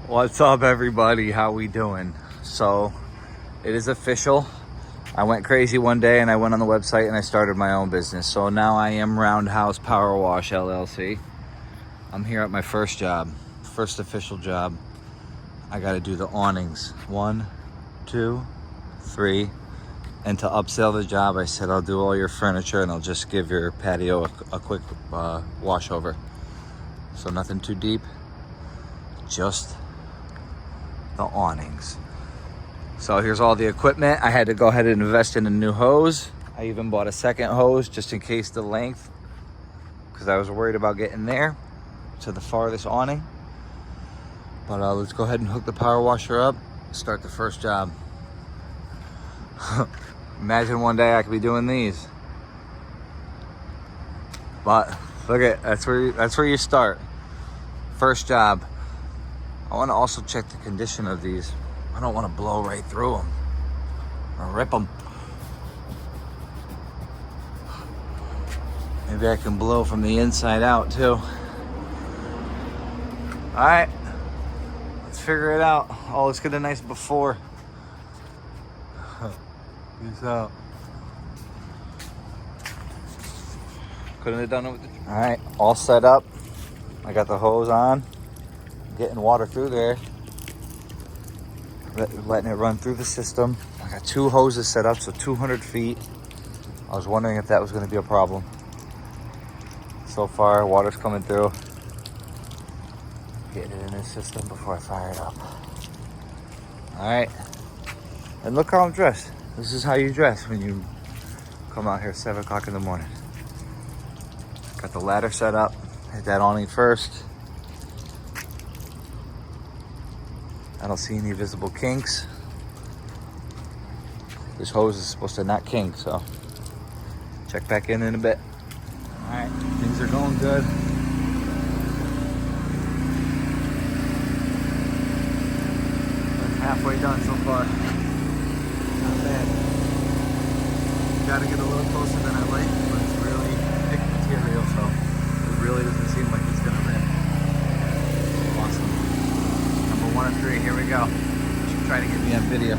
What's up, everybody? How we doing? So it is official. I went crazy one day and I went on the website and I started my own business. So now I am Roundhouse Power Wash LLC. I'm here at my first job, first official job. I got to do the awnings. 1, 2, 3. And to upsell the job, I said I'll do all your furniture and I'll just give your patio a quick wash over. So nothing too deep, just the awnings. So here's all the equipment. I had to go ahead and invest in a new hose. I even bought a second hose just in case the length, because I was worried about getting there to the farthest awning. But let's go ahead and hook the power washer up, start the first job. Imagine one day I could be doing these. But look at, that's where you start. First job. I want to also check the condition of these. I don't want to blow right through them or rip them. Maybe I can blow from the inside out too. All right, let's figure it out. Oh, let's get a nice before. Peace out. Couldn't have done it with the... All right, all set up. I got the hose on. Getting water through there, letting it run through the system. I got 2 hoses set up, so 200 feet. I was wondering if that was going to be a problem. So far, water's coming through. Getting it in the system before I fire it up. All right, and look how I'm dressed. This is how you dress when you come out here at 7 o'clock in the morning. Got the ladder set up. Hit that awning first. I don't see any visible kinks. This hose is supposed to not kink, so check back in a bit. All right, things are going good. That's halfway done so far. Not bad. Gotta get a little closer than I like, but it's really thick material, so it really doesn't seem like it's gonna rip. Awesome. 1 of 3, here we go. Should try to get me on video.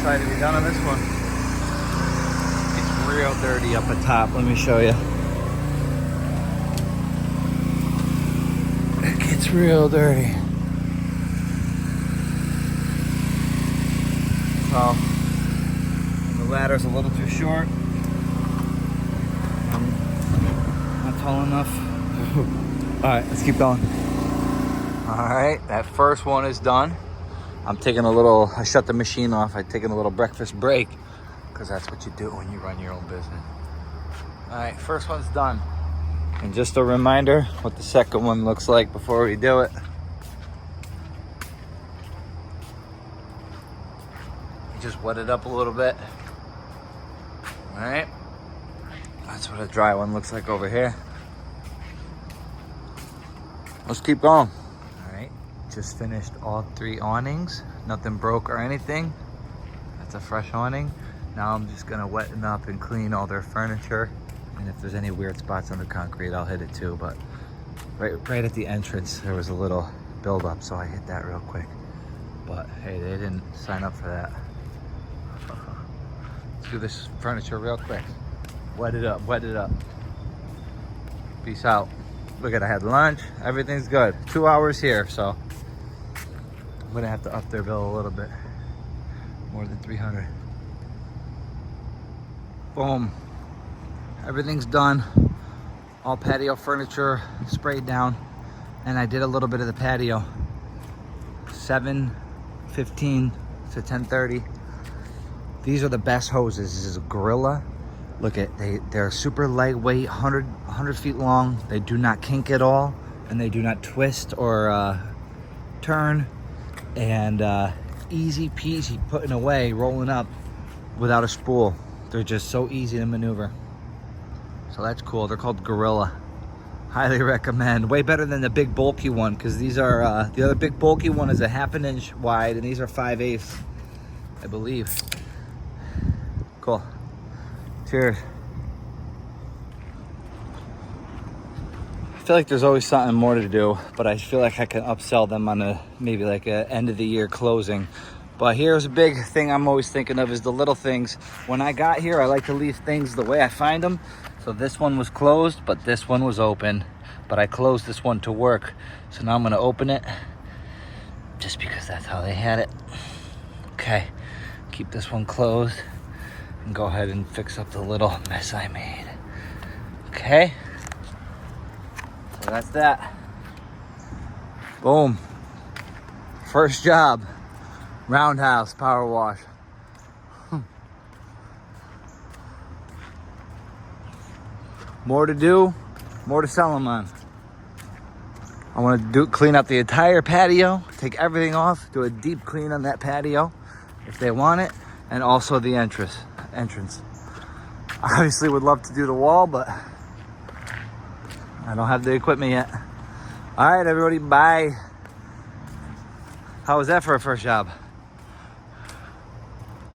side to be done on this one. It's real dirty up at top. Let me show you. It gets real dirty. So the ladder's a little too short. Not tall enough. All right, let's keep going. All right, that first one is done. I'm taking I shut the machine off. I'm taking a little breakfast break because that's what you do when you run your own business. All right, first one's done. And just a reminder what the second one looks like before we do it. You just wet it up a little bit. All right, that's what a dry one looks like over here. Let's keep going. Just finished all 3 awnings. Nothing broke or anything. That's a fresh awning. Now I'm just gonna wetten up and clean all their furniture. And if there's any weird spots on the concrete, I'll hit it too. But right at the entrance, there was a little buildup, so I hit that real quick. But hey, they didn't sign up for that. Let's do this furniture real quick. Wet it up, wet it up. Peace out. Look at, I had lunch, everything's good. 2 hours here, so I'm gonna have to up their bill a little bit. More than 300. Boom. Everything's done. All patio furniture sprayed down. And I did a little bit of the patio. 7:15 to 10:30. These are the best hoses. This is a Gorilla. Look at, they're super lightweight, 100 feet long. They do not kink at all. And they do not twist or turn. And easy peasy putting away, rolling up without a spool. They're just so easy to maneuver. So that's cool. They're called Gorilla. Highly recommend. Way better than the big bulky one, because these are the other big bulky one is a 1/2 inch wide, and these are 5/8, I believe. Cool. Cheers. I feel like there's always something more to do, but I feel like I can upsell them on maybe like a end of the year closing. But here's a big thing I'm always thinking of is the little things. When I got here, I like to leave things the way I find them. So this one was closed, but this one was open. But I closed this one to work. So now I'm gonna open it just because that's how they had it. Okay, keep this one closed and go ahead and fix up the little mess I made. Okay. So that's that. Boom. First job. Roundhouse power wash. More to do, more to sell them on. I want to clean up the entire patio, take everything off, do a deep clean on that patio if they want it, and also the entrance. I obviously would love to do the wall, but I don't have the equipment yet. All right, everybody, bye. How was that for a first job?